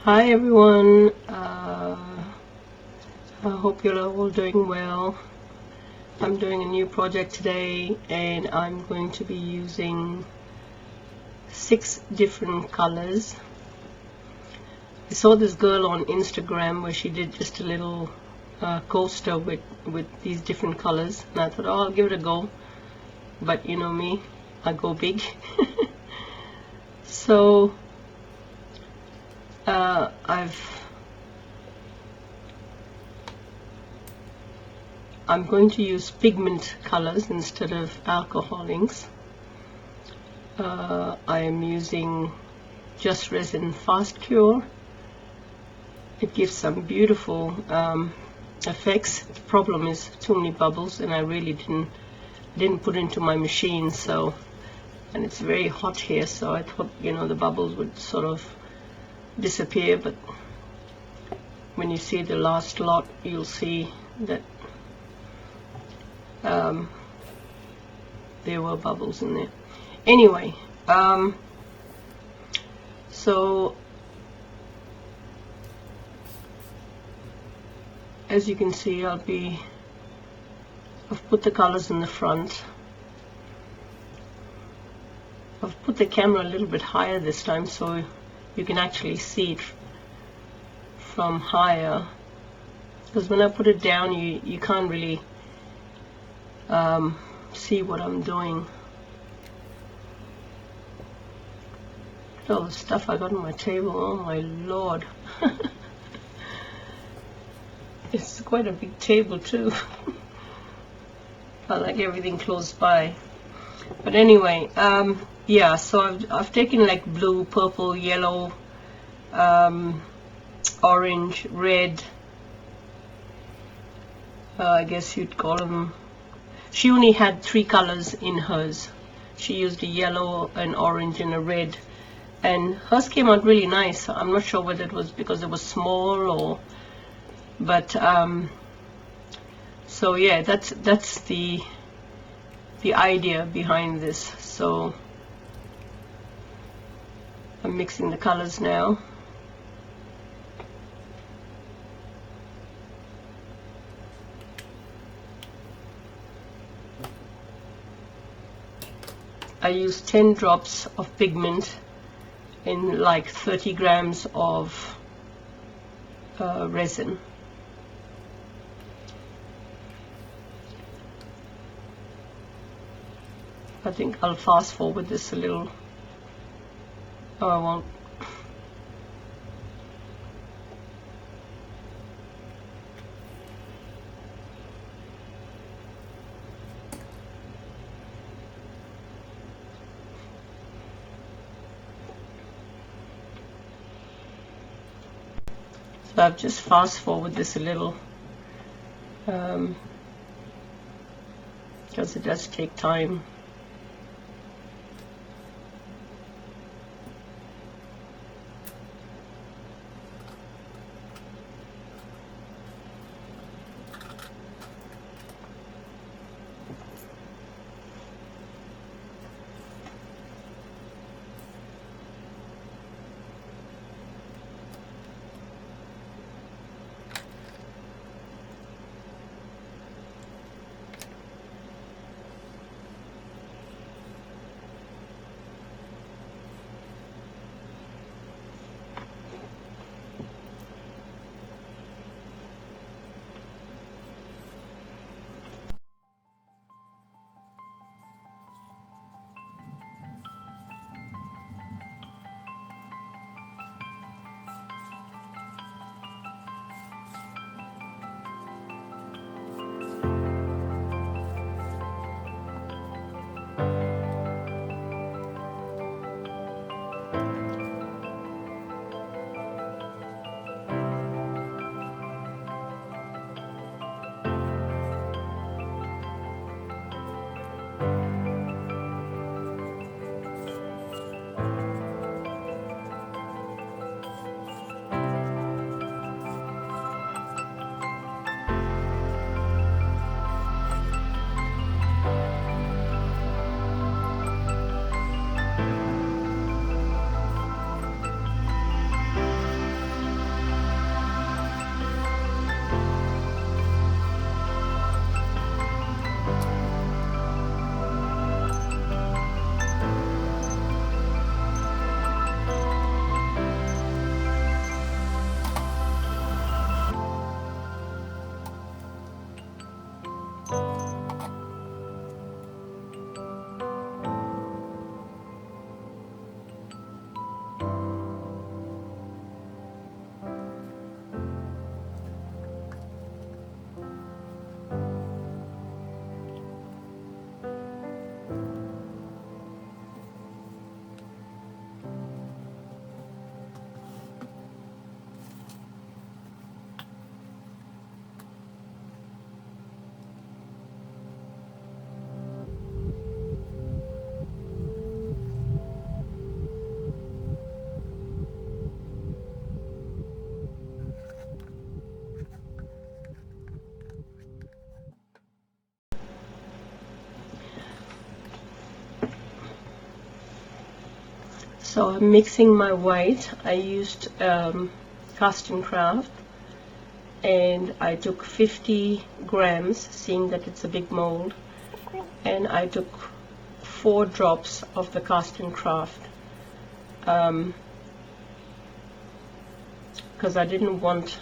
Hi everyone, I hope you're all doing well. I'm doing a new project today and I'm going to be using 6 different colors. I saw this girl on Instagram where she did just a little coaster with these different colors, and I thought, oh, I'll give it a go, but you know me, I go big. So I'm going to use pigment colors instead of alcohol inks. I am using just Resin Fast Cure. It gives some beautiful effects. The problem is too many bubbles, and I really didn't put it into my machine, so, and it's very hot here, so I thought, you know, the bubbles would sort of disappear, but when you see the last lot, you'll see that there were bubbles in there. Anyway, so as you can see, I've put the colors in the front. I've put the camera a little bit higher this time so you can actually see it from higher, because when I put it down you can't really see what I'm doing. Look at all the stuff I got on my table, oh my lord. It's quite a big table too. I like everything close by. But anyway, yeah, so I've taken like blue, purple, yellow, orange, red, I guess you'd call them. She only had 3 colors in hers. She used a yellow, an orange, and a red, and hers came out really nice. I'm not sure whether it was because it was small or, but so yeah, that's the idea behind this. So I'm mixing the colors now. I use 10 drops of pigment in like 30 grams of resin. I think I'll fast forward this a little. Oh, I won't. So I've just fast forward this a little because it does take time. So I'm mixing my white. I used Cast and Craft, and I took 50 grams, seeing that it's a big mold, and I took 4 drops of the Cast and Craft, because I didn't want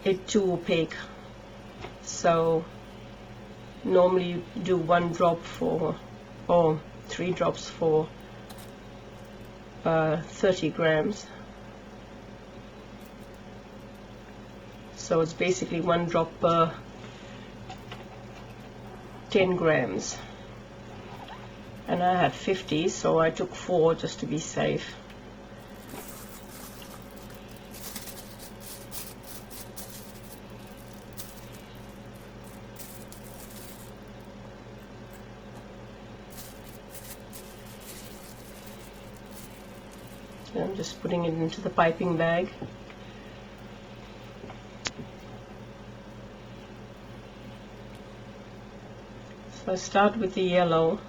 it too opaque. So normally you do 1 drop for, or 3 drops for 30 grams. So it's basically 1 drop per 10 grams. And I had 50, so I took 4 just to be safe. And I'm just putting it into the piping bag. So I start with the yellow.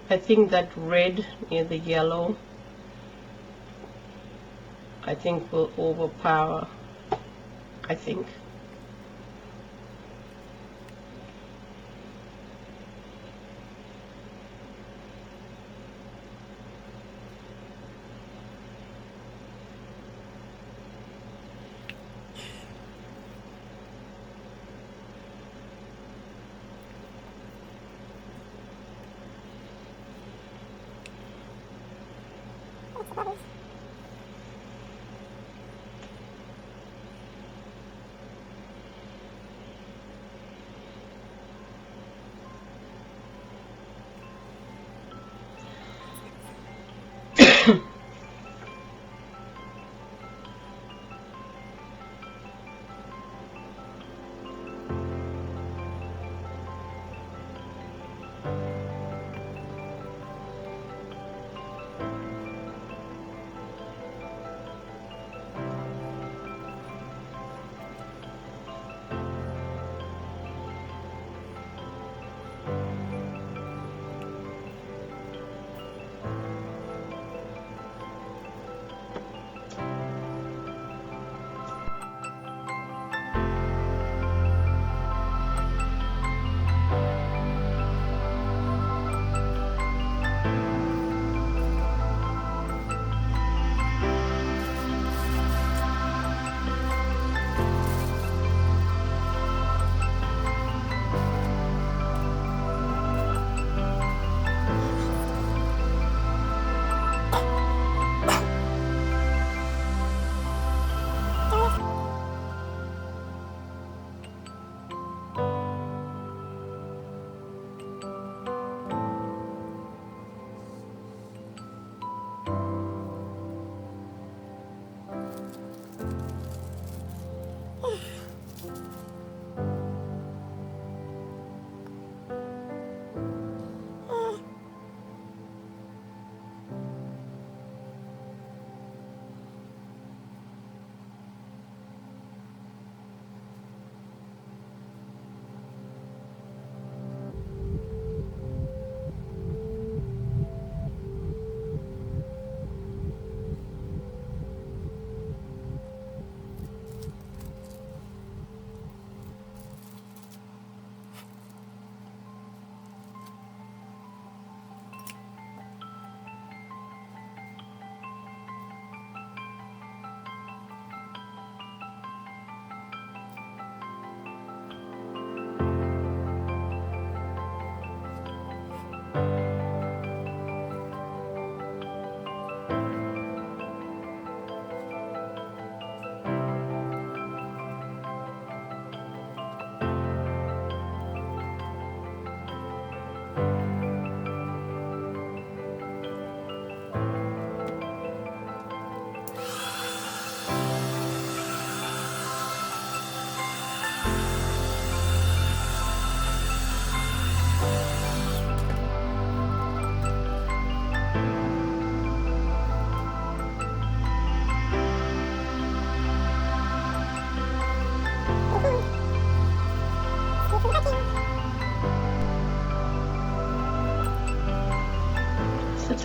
I think that red near the yellow, I think will overpower, I think.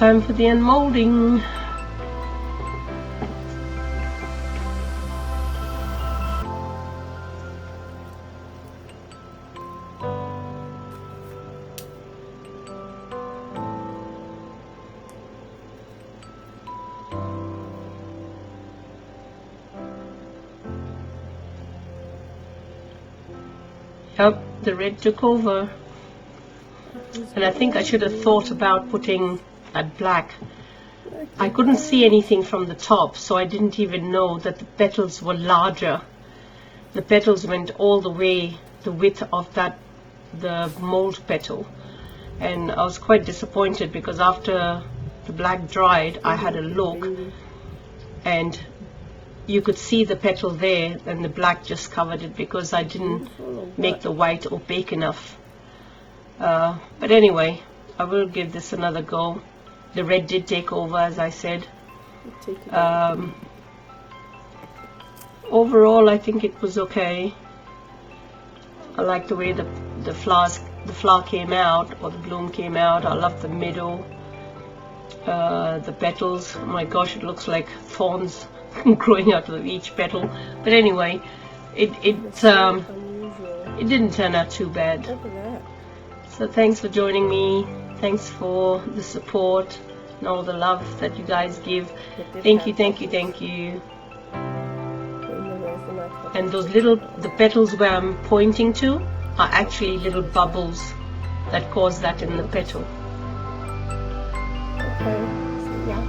time for the unmolding. Yep, the red took over. And I think I should have thought about putting that black. I couldn't see anything from the top, so I didn't even know that the petals were larger. The petals went all the way the width of the mold petal. And I was quite disappointed because after the black dried, I had a look and you could see the petal there, and the black just covered it because I didn't make the white opaque enough. But anyway, I will give this another go. The red did take over, as I said. Overall, I think it was okay. I like the way the flower came out, or the bloom came out. I love the middle. The petals, oh my gosh, it looks like thorns growing out of each petal. But anyway, it didn't turn out too bad. So thanks for joining me. Thanks for the support and all the love that you guys give. Thank you, thank you, thank you. And those the petals where I'm pointing to are actually little bubbles that cause that in the petal. Okay, so yeah.